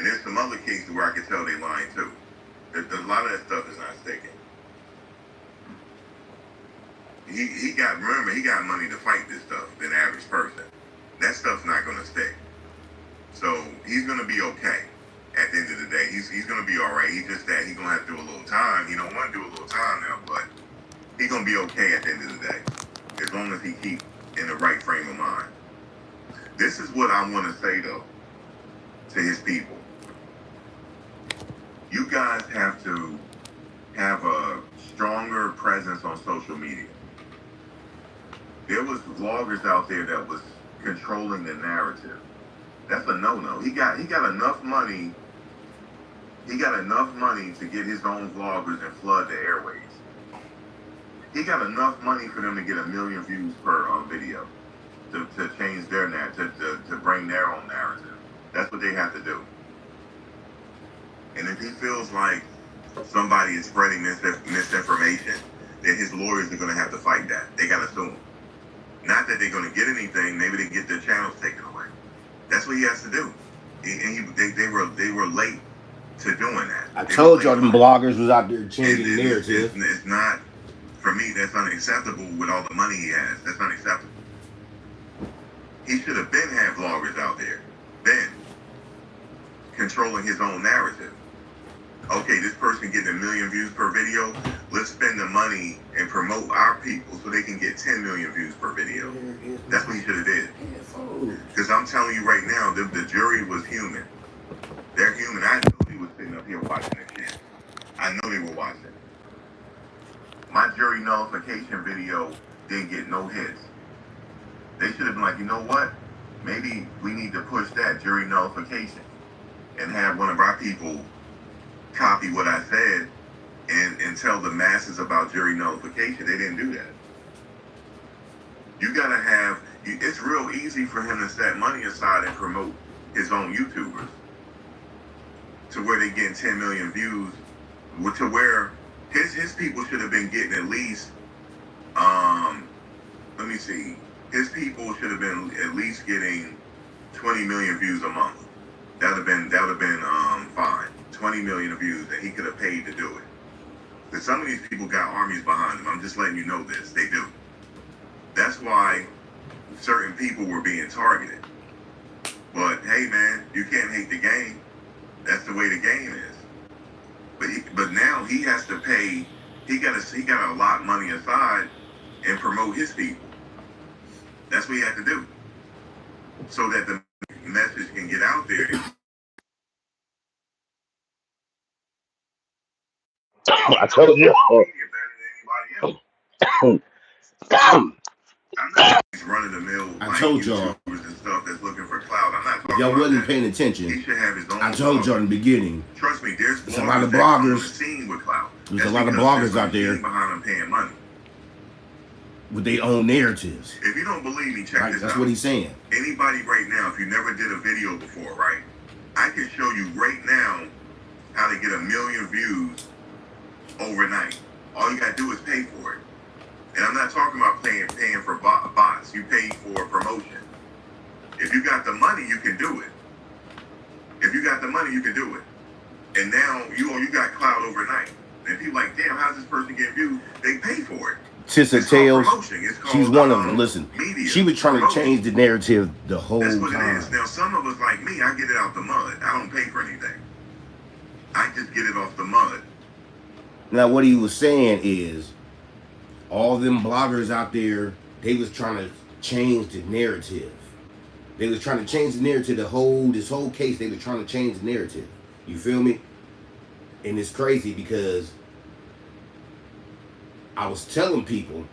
And there's some other cases where I can tell they lying too. A lot of that stuff is not sticking. He got money to fight this stuff than the average person. That stuff's not gonna stick. So he's gonna be okay. At the end of the day, he's gonna be all right. He's just that he's gonna have to do a little time. He don't want to do a little time now, but he's gonna be okay at the end of the day, as long as he keeps in the right frame of mind. This is what I want to say though to his people. You guys have to have a stronger presence on social media. There was vloggers out there that was controlling the narrative. That's a no-no. He got enough money. He got enough money to get his own vloggers and flood the airways. He got enough money for them to get 1 million views per video to change their narrative, to bring their own narrative. That's what they have to do. And if he feels like somebody is spreading misinformation, then his lawyers are going to have to fight that. They got to sue him. Not that they're going to get anything. Maybe they get their channels taken away. That's what he has to do. They were late to doing that. I told y'all them bloggers was out there changing the narrative. It's not, for me, that's unacceptable with all the money he has. That's unacceptable. He should have been had vloggers out there, been controlling his own narrative. Okay, this person getting 1 million views per video. Let's spend the money and promote our people so they can get 10 million views per video. That's what he should have did. Because I'm telling you right now, the jury was human. They're human. I know they was sitting up here watching this shit. I know they were watching. My jury nullification video didn't get no hits. They should have been like, you know what? Maybe we need to push that jury nullification and have one of our people copy what I said and tell the masses about jury nullification. They didn't do that. You gotta have, it's real easy for him to set money aside and promote his own YouTubers to where they getting 10 million views, to where his people should have been getting at least, let me see, his people should have been at least getting 20 million views a month. That would have been fine. 20 million views that he could have paid to do it. Because some of these people got armies behind them. I'm just letting you know this. They do. That's why certain people were being targeted. But hey, man, you can't hate the game. That's the way the game is. But now he has to pay. He got to allot money aside and promote his people. That's what he had to do, so that the message can get out there. I told you. I'm not these run-of-the-mill I told y'all. And stuff that's looking for clout. I'm not talking y'all wasn't that. paying attention. He should have his own. I told y'all in the beginning. Trust me, there's a lot of bloggers. With clout. There's a lot of bloggers out there behind them paying money with their own narratives. If you don't believe me, check right, this that's out. what he's saying. Anybody right now, if you never did a video before, right? I can show you right now how to get 1 million views overnight. All you gotta do is pay for it. And I'm not talking about paying for bots. You pay for promotion. If you got the money, you can do it. If you got the money, you can do it. And now you got clout overnight. And people like, damn, how's this person getting views? They pay for it. Tissa Tales, she's one of them. Listen, she was trying to change the narrative the whole time. That's what it is. Now, some of us like me, I get it out the mud. I don't pay for anything. I just get it off the mud. Now, what he was saying is, all them bloggers out there, they was trying to change the narrative. They was trying to change the narrative. This whole case, they were trying to change the narrative. You feel me? And it's crazy because I was telling people,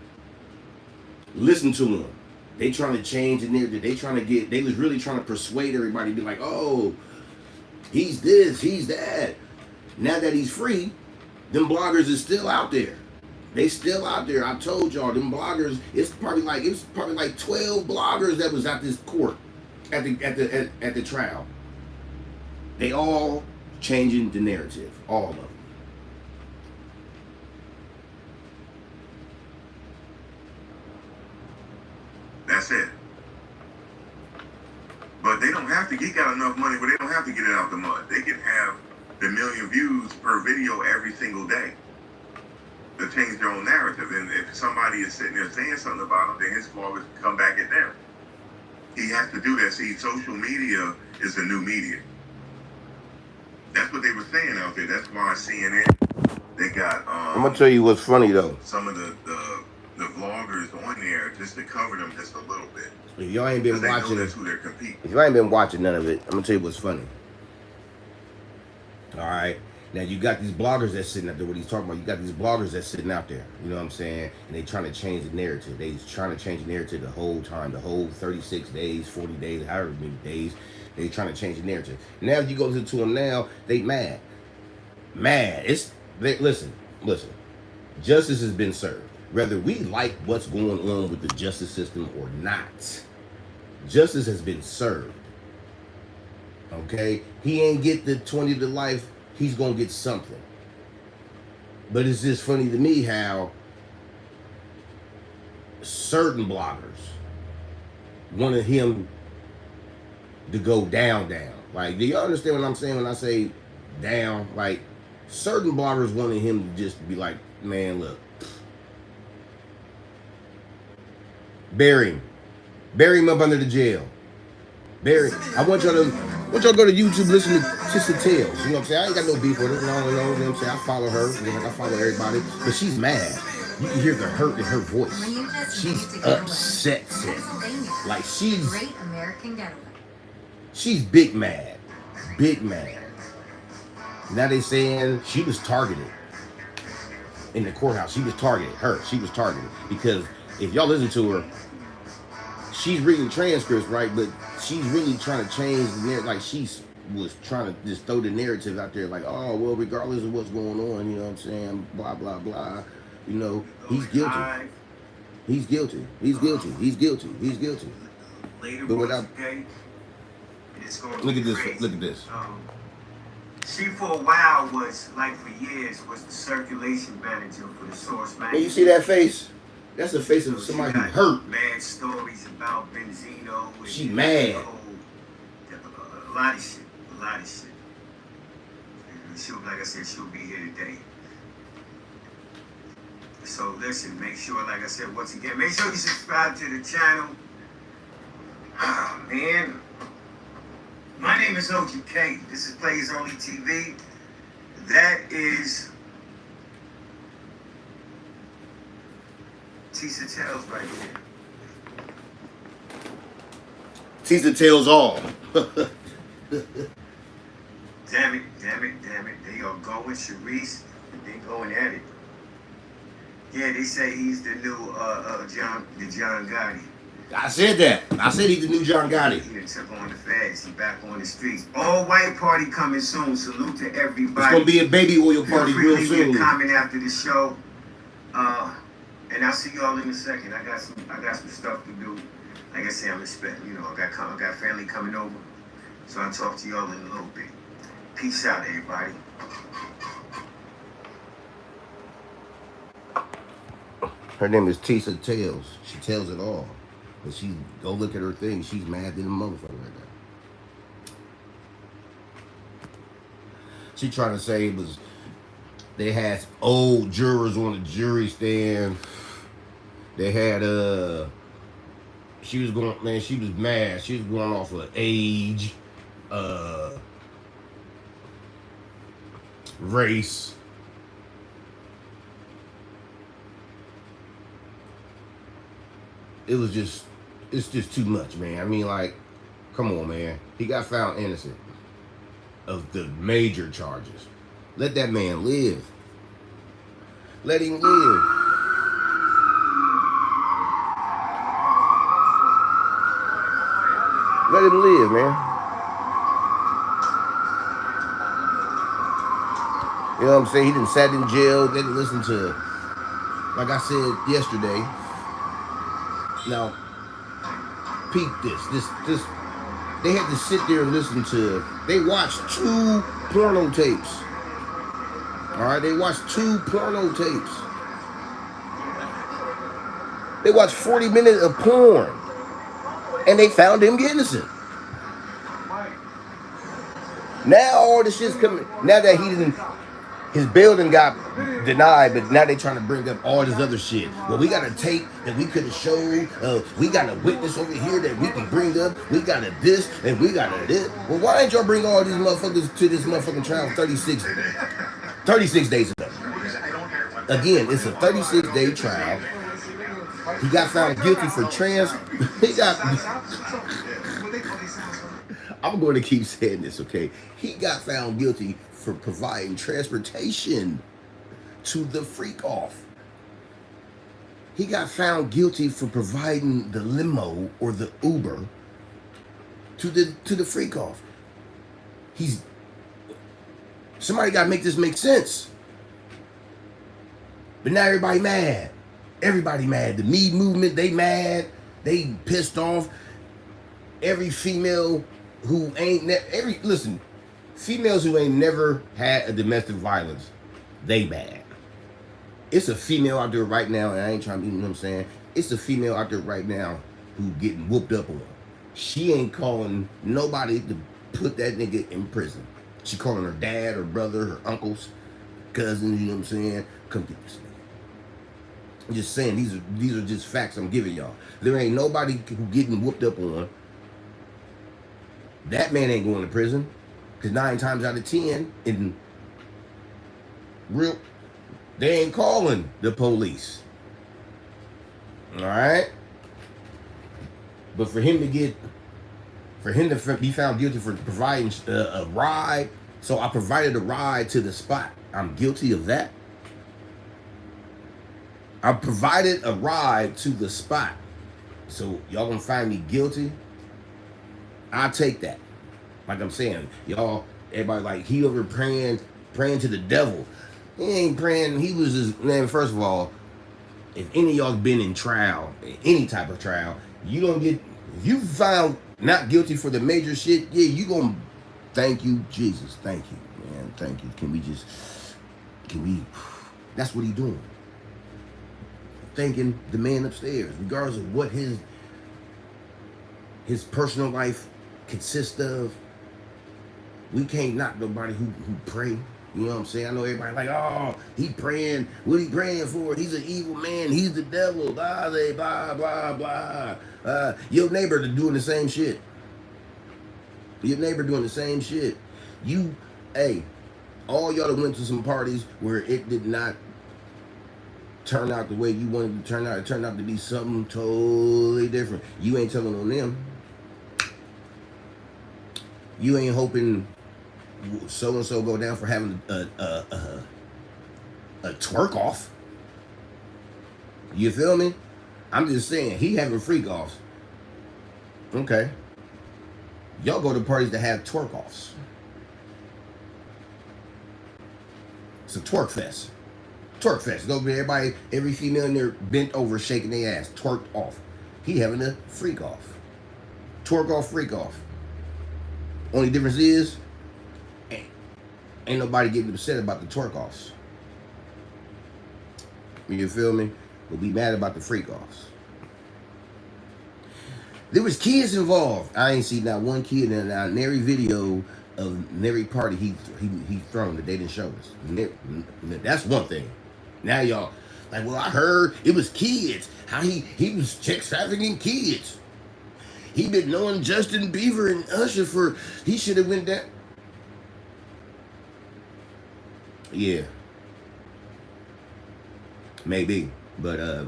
listen to them. They trying to change the narrative. They was really trying to persuade everybody to be like, oh, he's this, he's that. Now that he's free, them bloggers is still out there. They still out there. I told y'all, them bloggers, it was probably like 12 bloggers that was at this court, at the trial. They all changing the narrative, all of them. That's it. But they don't have to. He got enough money where they don't have to get it out the mud. They can the million views per video every single day to change their own narrative. And if somebody is sitting there saying something about them, then his followers come back at them. He has to do that. See, social media is the new media. That's what they were saying out there. That's why CNN, they got I'm gonna tell you what's funny though. some of the vloggers on there just to cover them just a little bit. If y'all ain't been watching, that's who they're competing. if y'all ain't been watching none of it, I'm gonna tell you what's funny. All right. Now you got these bloggers that's sitting out there. What he's talking about, you got these bloggers that's sitting out there. You know what I'm saying? And they trying to change the narrative. They trying to change the narrative the whole time, the whole 36 days, 40 days, however many days. They trying to change the narrative. Now you go to them now, they mad. Listen. Justice has been served. Whether we like what's going on with the justice system or not, justice has been served. Okay? He ain't get the 20 to life. He's gonna get something. But it's just funny to me how certain bloggers wanted him to go down. Like, do y'all understand what I'm saying when I say down? Like, certain bloggers wanted him to just be like, man, look, bury him up under the jail. I want y'all to go to YouTube, listen to Tissa Tales. You know what I'm saying? I ain't got no beef with her. No, you know what I'm saying? I follow her. You know, like I follow everybody. But she's mad. You can hear the hurt in her voice. She's upset. Like she's big mad. Big mad. Now they saying she was targeted in the courthouse. She was targeted. She was targeted. Because if y'all listen to her, she's reading transcripts, right? But she's really trying to change the narrative. Like, she was trying to just throw the narrative out there, like, oh, well, regardless of what's going on, you know what I'm saying? Blah, blah, blah. You know, he's guilty. He's guilty. He's guilty. He's guilty. He's guilty. But without... Look at this. Look at this. She, for a while, was, like, for years, was the circulation manager for the Source magazine. Hey, you see that face? That's the face of somebody who hurt. Mad stories about Benzino. She mad. A lot of shit. And she'll, like I said, she'll be here today. So listen, make sure, like I said, once again, make sure you subscribe to the channel. Oh, man. My name is OGK. This is Players Only TV. That is Tissa Tales right here. Tissa Tales all. Damn it. They are going, Sharice, and they going at it. Yeah, they say he's the new John Gotti. I said that. I said he's the new John Gotti. He took on the feds. He back on the streets. All white party coming soon. Salute to everybody. It's gonna be a baby oil party real soon. Comment after the show. And I'll see y'all in a second. I got some stuff to do. Like I said, I'm expecting. You know, I got family coming over. So I'll talk to y'all in a little bit. Peace out, everybody. Her name is Tissa Tales. She tells it all. But she go look at her thing. She's mad than a motherfucker right now. She trying to say it was they had old jurors on the jury stand. They had she was mad. She was going off of age, race. It's just too much, man. I mean, like, come on, man. He got found innocent of the major charges. Let that man live. Let him live. Let him live, man. You know what I'm saying? He done sat in jail. They didn't listen to, like I said yesterday. Now, peep this. They had to sit there and listen to. They watched 2 porno tapes. All right, they watched 2 porno tapes. They watched 40 minutes of porn, and they found him innocent. Now all this shit's coming. Now that he didn't, his building got denied, but now they trying to bring up all this other shit. Well, we got a tape that we could have showed. We got a witness over here that we can bring up. We got a this and we got a this. Well, why didn't y'all bring all these motherfuckers to this motherfucking trial 36 days ago? Again, it's a 36-day trial. He got found guilty for I'm going to keep saying this, okay? He got found guilty for providing transportation to the freak off. He got found guilty for providing the limo or the Uber to the freak off. Somebody got to make this make sense. But now everybody mad. Everybody mad. The Me movement, they mad. They pissed off. Every female who ain't listen, females who ain't never had a domestic violence, they bad. It's a female out there right now, and I ain't trying to, you know what I'm saying? It's a female out there right now who getting whooped up on. She ain't calling nobody to put that nigga in prison. She calling her dad, her brother, her uncles, cousins, you know what I'm saying? Come get this nigga. I'm just saying, these are just facts I'm giving y'all. There ain't nobody who getting whooped up on. That man ain't going to prison, because 9 times out of 10, they ain't calling the police. All right? But for him to be found guilty for providing a ride, so I provided a ride to the spot. I'm guilty of that. I provided a ride to the spot. So y'all gonna find me guilty? I'll take that. Like I'm saying, y'all, everybody like he over praying to the devil. He ain't praying. He was just, man, first of all, if any of y'all been in trial, any type of trial, you don't get, if you found not guilty for the major shit, yeah, you gonna thank you, Jesus. Thank you, man. Thank you. Can we, that's what he doing. Thanking the man upstairs, regardless of what his personal life consists of. We can't knock nobody who pray. You know what I'm saying? I know everybody like, oh, he praying. What he praying for? He's an evil man. He's the devil. Blah, blah, blah, blah. Your neighbor doing the same shit. Your neighbor doing the same shit. All y'all that went to some parties where it did not turn out the way you wanted it to turn out. It turned out to be something totally different. You ain't telling on them. You ain't hoping so-and-so go down for having a twerk off. You feel me? I'm just saying, he having freak offs. Okay. Y'all go to parties that have twerk offs. It's a twerk fest. Twerk fest. Go everybody, every female in there bent over shaking their ass, twerked off. He having a freak off. Twerk off, freak off. Only difference is, ain't nobody getting upset about the twerk offs. You feel me? But be mad about the freak offs. There was kids involved. I ain't seen not one kid in every video of every party he thrown that they didn't show us. That's one thing. Now y'all like, well, I heard it was kids. How he was sex trafficking kids. He been knowing Justin Bieber and Usher for, he should have went down. Yeah. Maybe. But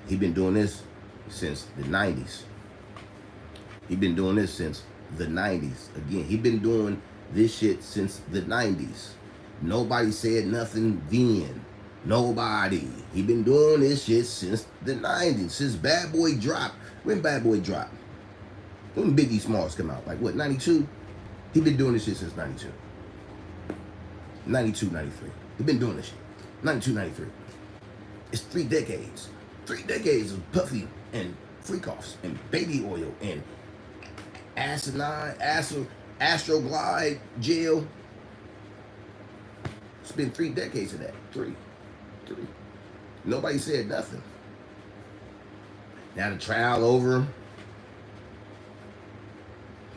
he been doing this since the 90s. He been doing this since the 90s. Again, he been doing this shit since the 90s. Nobody said nothing then. Nobody. He been doing this shit since the 90s. Since Bad Boy dropped. When Bad Boy dropped? When Biggie Smalls come out? Like what, 92? He been doing this shit since 92. 92, 93. He been doing this shit. 92, 93. It's 3 decades. 3 decades of Puffy and freak-offs and baby oil and asinine, Astroglide gel. It's been 3 decades of that. Three. Nobody said nothing. Now the trial over.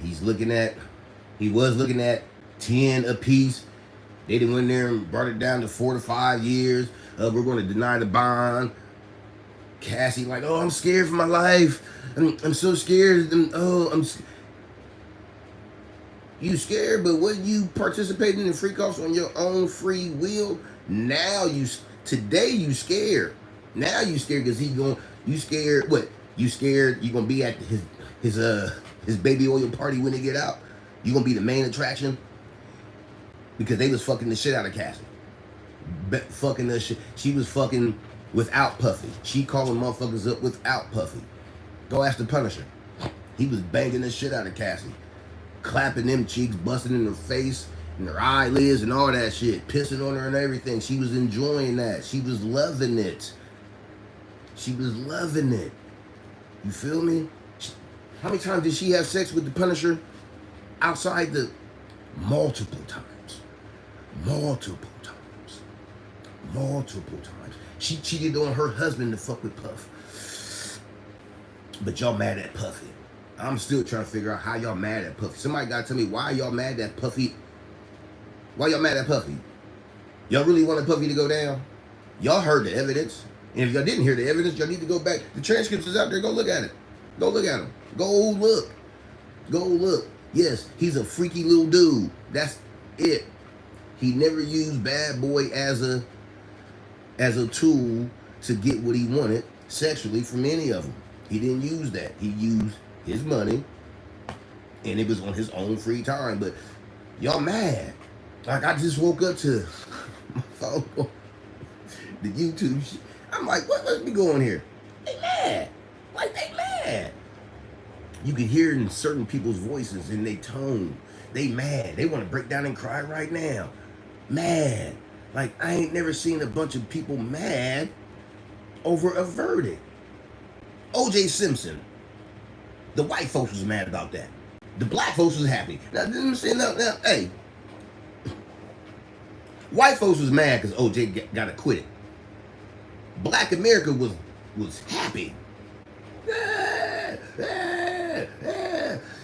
He's looking at He was looking at 10 apiece. They done went there and brought it down to 4 to 5 years. We're going to deny the bond. Cassie like, oh, I'm scared for my life. I'm so scared. You scared, but when you participating in freak offs on your own free will, today you scared. Now you scared because you scared what? You scared you gonna be at his baby oil party when they get out? You gonna be the main attraction? Because they was fucking the shit out of Cassie. Fucking the shit. She was fucking without Puffy. She calling motherfuckers up without Puffy. Go ask the Punisher. He was banging the shit out of Cassie. Clapping them cheeks, busting in her face, and her eyelids and all that shit. Pissing on her and everything. She was enjoying that. She was loving it. She was loving it. You feel me? How many times did she have sex with the Punisher? Outside the... Multiple times. Multiple times. Multiple times. She cheated on her husband to fuck with Puff. But y'all mad at Puffy. I'm still trying to figure out how y'all mad at Puffy. Somebody gotta tell me why y'all mad at Puffy. Why y'all mad at Puffy? Y'all really wanted Puffy to go down? Y'all heard the evidence. And if y'all didn't hear the evidence, y'all need to go back. The transcripts is out there. Go look at it. Go look at him. Go look. Go look. Yes, he's a freaky little dude. That's it. He never used Bad Boy as a tool to get what he wanted sexually from any of them. He didn't use that. He used his money, and it was on his own free time. But y'all mad. Like, I just woke up to my phone, the YouTube shit. I'm like, what must be going here? They mad. Like, they mad. You can hear in certain people's voices, in their tone. They mad. They want to break down and cry right now. Mad. Like, I ain't never seen a bunch of people mad over a verdict. O.J. Simpson. The white folks was mad about that. The black folks was happy. Now, hey. White folks was mad because O.J. got acquitted. Black America was happy.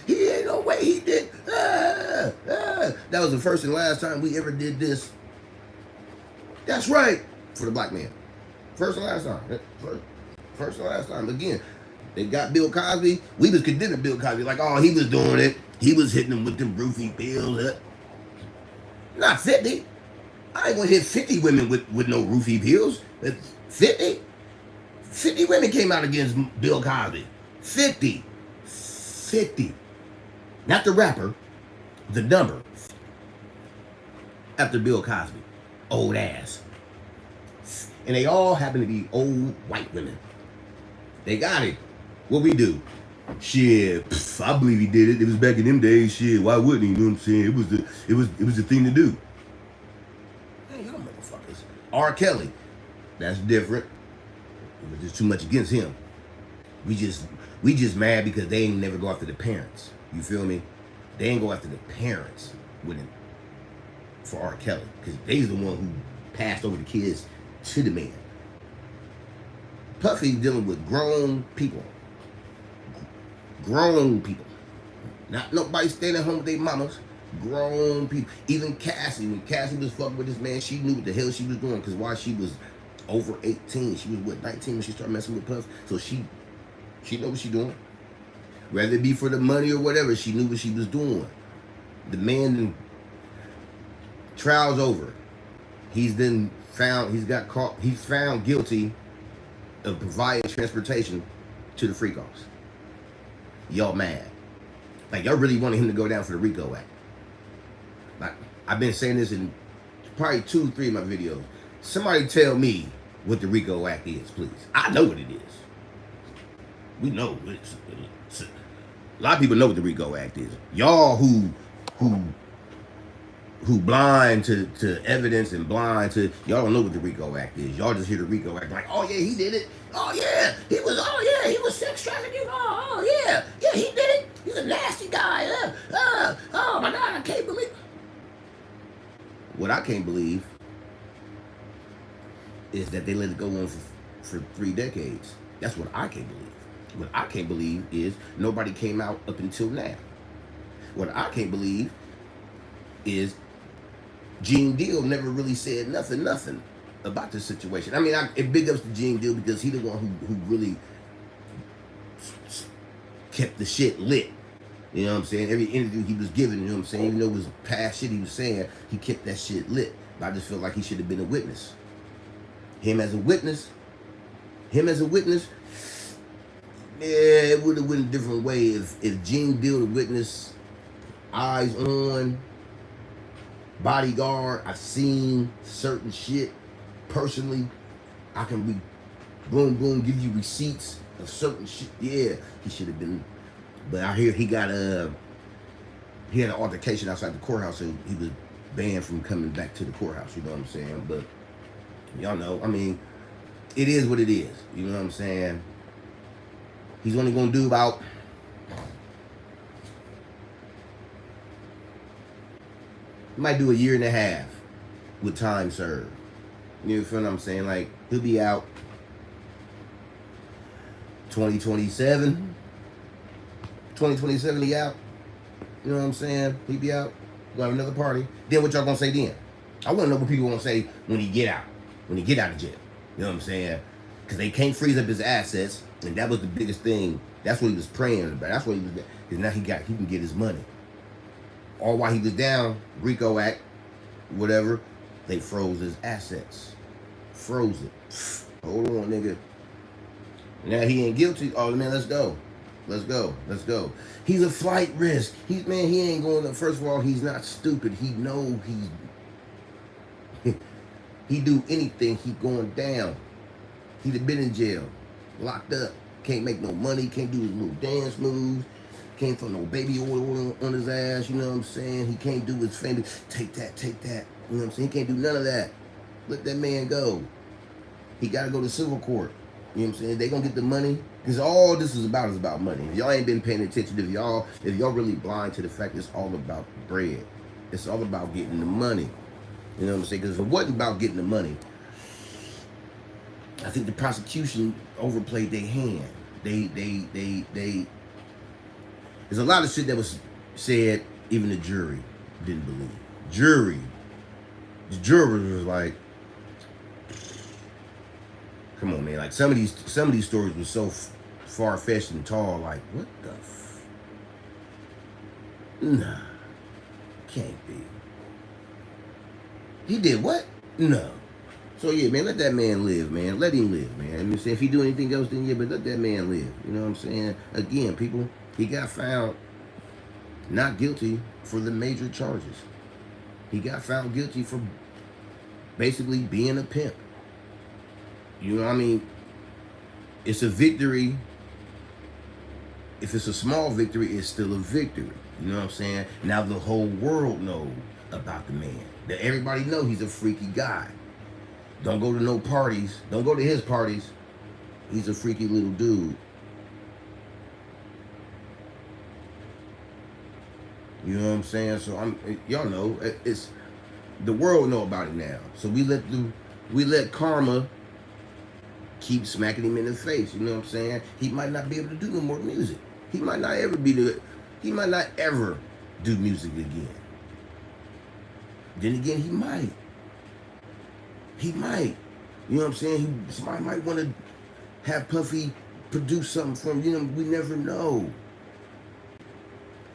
He ain't no way he did. That was the first and last time we ever did this. That's right. For the black man. First and last time. First and last time. Again, they got Bill Cosby. We was condemning Bill Cosby like, oh, he was doing it. He was hitting them with them roofie pills. Not 50. I ain't gonna hit 50 women with no roofie pills. 50? 50 women came out against Bill Cosby. 50. 50. Not the rapper, the number. After Bill Cosby. Old ass. And they all happen to be old white women. They got it. What we do? Shit, I believe he did it. It was back in them days. Shit, why wouldn't he? You know what I'm saying? It was the thing to do. Hey, y'all motherfuckers. R. Kelly. That's different. There's too much against him. We just mad because they ain't never go after the parents. You feel me? They ain't go after the parents with him for R. Kelly. Because they's the one who passed over the kids to the man. Puffy dealing with grown people. Grown people. Not nobody staying at home with their mamas. Grown people. Even Cassie, when Cassie was fucking with this man, she knew what the hell she was doing. Because while she was over 18, she was what, 19 when she started messing with Puff. So she know what she doing. Whether it be for the money or whatever, she knew what she was doing. The man, trial's over. He's found guilty of providing transportation to the freak-offs. Y'all mad. Like, y'all really wanted him to go down for the RICO Act. Like, I've been saying this in probably 2 or 3 of my videos. Somebody tell me what the RICO Act is, please. I know what it is. We know. A lot of people know what the RICO Act is. Y'all who blind to evidence and blind to, y'all don't know what the RICO Act is. Y'all just hear the RICO Act like, oh yeah, he did it. Oh yeah, he was sex trafficking. Oh yeah, he did it. He's a nasty guy. Oh my God, I can't believe. What I can't believe is that they let it go on for 3 decades. That's what I can't believe. What I can't believe is nobody came out up until now. What I can't believe is Gene Deal never really said nothing about this situation. I mean, it big ups to Gene Deal because he the one who really kept the shit lit. You know what I'm saying? Every interview he was giving, you know what I'm saying? Even though it was past shit he was saying, he kept that shit lit. But I just feel like he should have been a witness. Him as a witness, yeah, it would have went a different way if Gene Deal the witness, eyes on, bodyguard. I've seen certain shit personally. I can boom, give you receipts of certain shit. Yeah, he should have been. But I hear he had an altercation outside the courthouse and he was banned from coming back to the courthouse. You know what I'm saying? But y'all know, I mean, it is what it is. You know what I'm saying? He's only gonna do about he might do a year and a half with time served. You feel what I'm saying? Like, he'll be out 2027. 2027 he out. You know what I'm saying? He be out. We'll have another party. Then what y'all gonna say then? I wanna know what people gonna say when he get out. When he get out of jail. You know what I'm saying? Because they can't freeze up his assets. And that was the biggest thing. That's what he was praying about. That's what he was, because now he can get his money. All while he was down, RICO Act, whatever, they froze his assets. Froze it. Hold on, nigga. Now he ain't guilty. Oh man, let's go. He's a flight risk. He ain't going to, first of all, he's not stupid. He know he do anything, he going down. He'd have been in jail, locked up, can't make no money, can't do his little dance moves, can't throw no baby oil on his ass, you know what I'm saying? He can't do his famous, take that, you know what I'm saying? He can't do none of that. Let that man go. He got to go to civil court. You know what I'm saying? They gonna get the money. Because all this is about money. If y'all ain't been paying attention, if y'all really blind to the fact it's all about bread. It's all about getting the money. You know what I'm saying? Because if it wasn't about getting the money, I think the prosecution overplayed their hand. There's a lot of shit that was said, even the jury didn't believe. The jurors was like, come on, man. Like some of these stories were so far-fetched and tall. Like, what the Nah. Can't be. He did what? No. So yeah, man, let that man live, man. Let him live, man. I mean, if he do anything else, then yeah, but let that man live. You know what I'm saying? Again, people, he got found not guilty for the major charges. He got found guilty for basically being a pimp. You know what I mean? It's a victory. If it's a small victory, it's still a victory. You know what I'm saying? Now the whole world knows about the man. That everybody know he's a freaky guy. Don't go to no parties. Don't go to his parties. He's a freaky little dude. You know what I'm saying? So y'all know, it's the world know about it now. So we let karma keep smacking him in the face. You know what I'm saying? He might not be able to do no more music. He might not ever do music again. Then again, he might. You know what I'm saying? Somebody might want to have Puffy produce something for him. You know, we never know.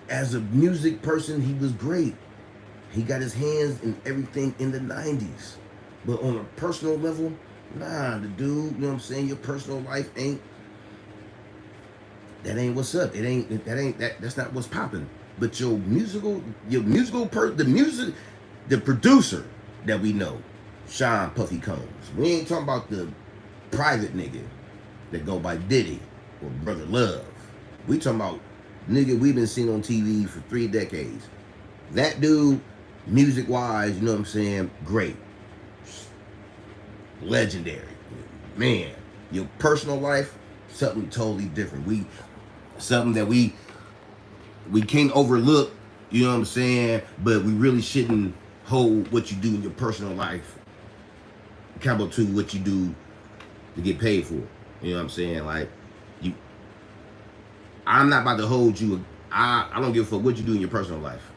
As a music person, he was great. He got his hands in everything in the 90s. But on a personal level, nah, the dude, you know what I'm saying? Your personal life ain't what's up. That's not what's popping. But the producer that we know, Sean Puffy Combs. We ain't talking about the private nigga that go by Diddy or Brother Love. We talking about nigga we've been seeing on TV for 3 decades. That dude, music-wise, you know what I'm saying? Great. Legendary. Man, your personal life, something totally different. Something that we can't overlook, you know what I'm saying? But we really shouldn't hold what you do in your personal life accountable to what you do to get paid for. You know what I'm saying? Like, I'm not about to hold you. I don't give a fuck what you do in your personal life.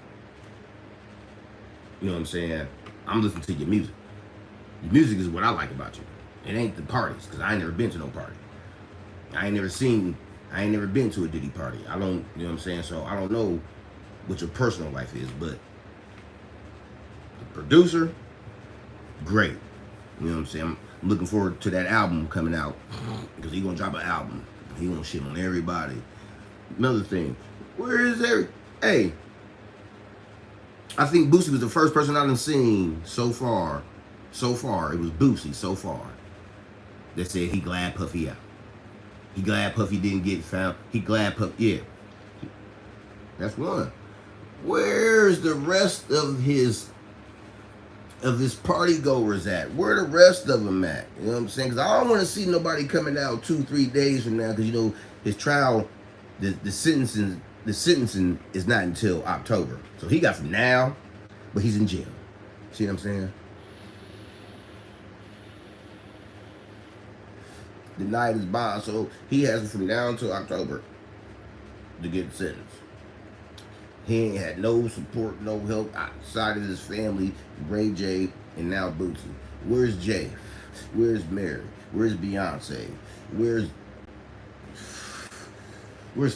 You know what I'm saying? I'm listening to your music. Your music is what I like about you. It ain't the parties, because I ain't never been to no party. I ain't never been to a Diddy party. I don't, you know what I'm saying? So I don't know what your personal life is, but the producer, great. You know what I'm saying? I'm looking forward to that album coming out, because he gonna drop an album. He gonna shit on everybody. Another thing, where is every? Hey, I think Boosie was the first person I done seen so far. So far, it was Boosie so far that said he glad Puffy out. He glad Puffy didn't get found. He glad Puffy, yeah. That's one. Where's the rest of his party goers at? Where the rest of them at? You know what I'm saying? Because I don't want to see nobody coming out 2-3 days from now. Because you know his trial, the sentencing is not until October. So he got from now, but he's in jail. See what I'm saying? Denied his bond, so he has from now until October to get sentenced. He ain't had no support, no help outside of his family, Ray J, and now Boosie. Where's Jay? Where's Mary? Where's Beyonce? Where's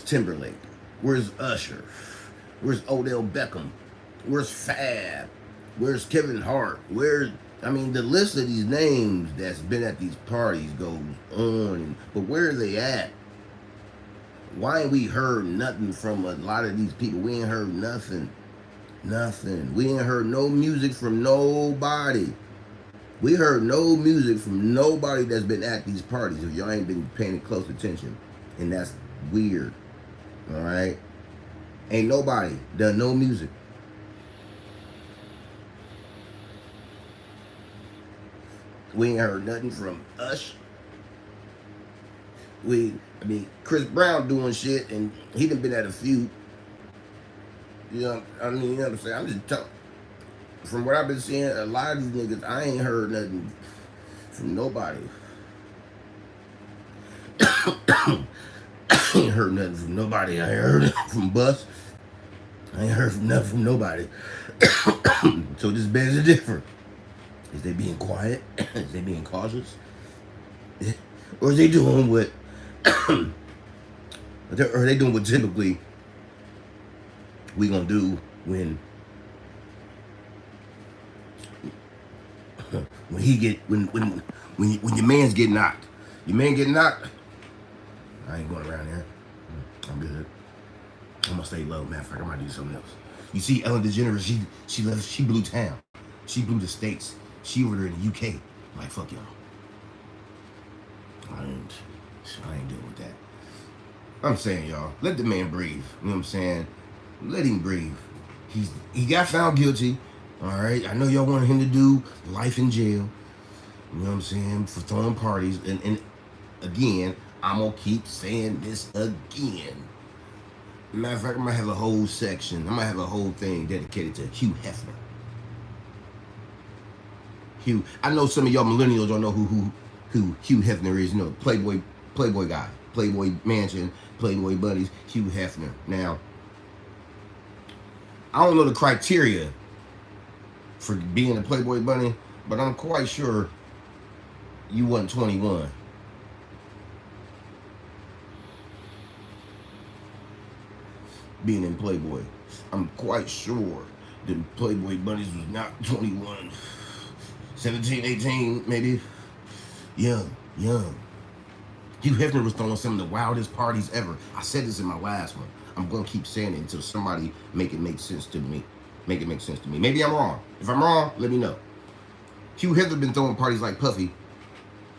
Timberlake? Where's Usher? Where's Odell Beckham? Where's Fab? Where's Kevin Hart? I mean, the list of these names that's been at these parties goes on, but where are they at? Why ain't we heard nothing from a lot of these people? We ain't heard nothing. Nothing. We ain't heard no music from nobody. We heard no music from nobody that's been at these parties if y'all ain't been paying close attention. And that's weird. Alright? Ain't nobody done no music. We ain't heard nothing from Ush. Chris Brown doing shit, and he done been at a few. You know what I'm saying? I'm just telling. From what I've been seeing, a lot of these niggas, I ain't heard nothing from nobody. I ain't heard nothing from nobody. I ain't heard from Bus. I ain't heard from nothing from nobody. So this begs a difference. Is they being quiet? Is they being cautious? Or is they doing what? Or are they doing what typically we gonna do when your man's getting knocked? Your man getting knocked? I ain't going around there. I'm good. I'm gonna stay low. Matter of fact, I might do something else. You see, Ellen DeGeneres, she blew town. She blew the States. She over there in the UK. I'm like, fuck y'all. I ain't dealing with that. I'm saying, y'all, let the man breathe. You know what I'm saying? Let him breathe. He got found guilty. All right. I know y'all wanted him to do life in jail. You know what I'm saying? For throwing parties. And again, I'm gonna keep saying this again. Matter of fact, I might have a whole section. I might have a whole thing dedicated to Hugh Hefner. I know some of y'all millennials don't know who Hugh Hefner is. You know, Playboy guy, Playboy Mansion, Playboy Buddies, Hugh Hefner. Now, I don't know the criteria for being a Playboy Bunny, but I'm quite sure you wasn't 21. Being in Playboy, I'm quite sure the Playboy Bunnies was not 21. 17, 18, maybe. Young. Hugh Hefner was throwing some of the wildest parties ever. I said this in my last one. I'm going to keep saying it until somebody make it make sense to me. Maybe I'm wrong. If I'm wrong, let me know. Hugh Hefner been throwing parties like Puffy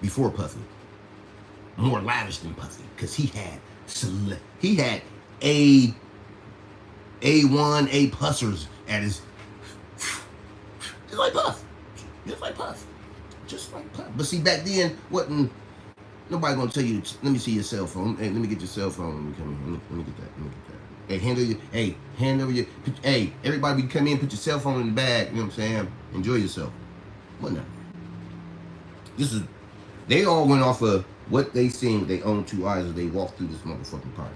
before Puffy. More lavish than Puffy. Because he had A1, A pussers at his... Just like Puff. But see, back then, wasn't nobody gonna tell you, let me see your cell phone. Hey, let me get your cell phone when we come in. Let me get that. Hey, everybody come in, put your cell phone in the bag, you know what I'm saying? Enjoy yourself. What now? They all went off of what they seen with their own 2 eyes as they walked through this motherfucking party.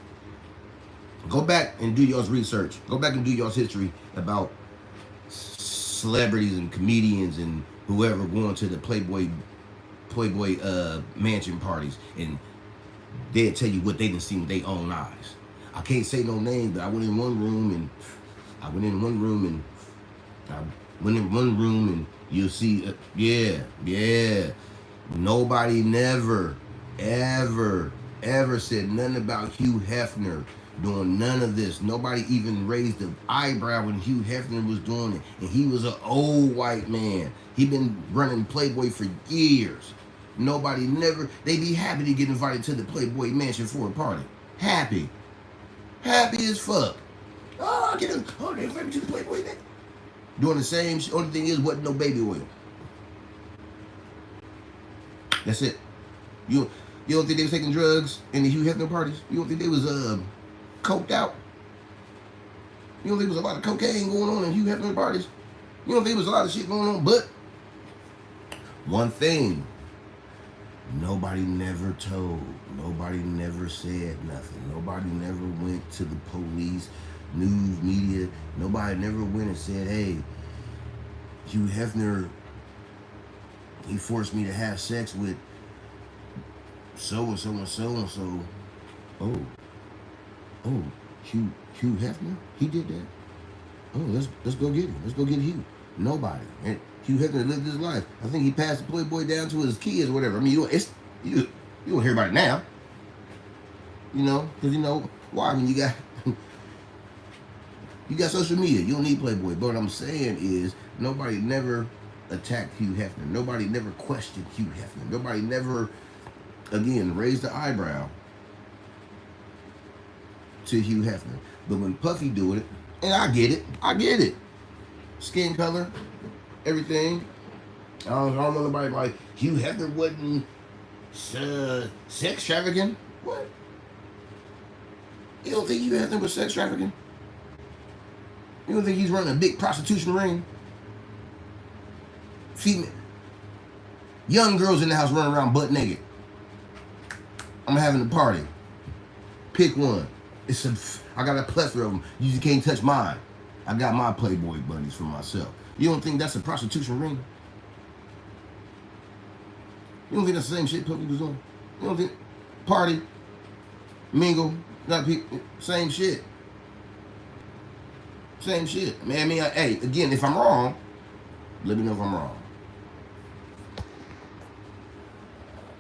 Go back and do y'all's research. Go back and do y'all's history about celebrities and comedians and whoever going to the Playboy mansion parties, and they'll tell you what they didn't see with their own eyes. I can't say no name, but I went in one room and you'll see, yeah. Nobody never, ever said nothing about Hugh Hefner doing none of this. Nobody even raised an eyebrow when Hugh Hefner was doing it. And he was an old white man. He been running Playboy for years. Nobody never, they be happy to get invited to the Playboy mansion for a party. Happy as fuck. Oh, they invite me to the Playboy day. Doing the same shit. Only thing is, wasn't no baby oil. That's it. You don't think they was taking drugs in the Hugh Hefner parties? You don't think they was coked out? You don't think there was a lot of cocaine going on in Hugh Hefner parties? You don't think there was a lot of shit going on? But one thing, nobody never told. Nobody never said nothing. Nobody never went to the police, news, media. Nobody never went and said, hey, Hugh Hefner, he forced me to have sex with so-and-so and so-and-so. Oh, Hugh Hefner? He did that? Oh, let's go get him. Let's go get Hugh. Nobody. And Hugh Hefner lived his life. I think he passed the Playboy down to his kids or whatever. I mean, you don't hear about it now. You know, because why? I mean, you got social media. You don't need Playboy. But what I'm saying is, nobody never attacked Hugh Hefner. Nobody never questioned Hugh Hefner. Nobody never, again, raised the eyebrow to Hugh Hefner. But when Puffy do it, and I get it. Skin color, everything. I don't know nobody like Hugh Hefner wasn't sex trafficking. What? You don't think Hugh Hefner was sex trafficking? You don't think he's running a big prostitution ring? Female, young girls in the house running around butt naked. I'm having a party. Pick one. I got a plethora of them. You just can't touch mine. I got my Playboy buddies for myself. You don't think that's a prostitution ring? You don't think that's the same shit Puffy was doing? You don't think party, mingle, not people, same shit. Same shit. Man, hey, again, if I'm wrong, let me know if I'm wrong.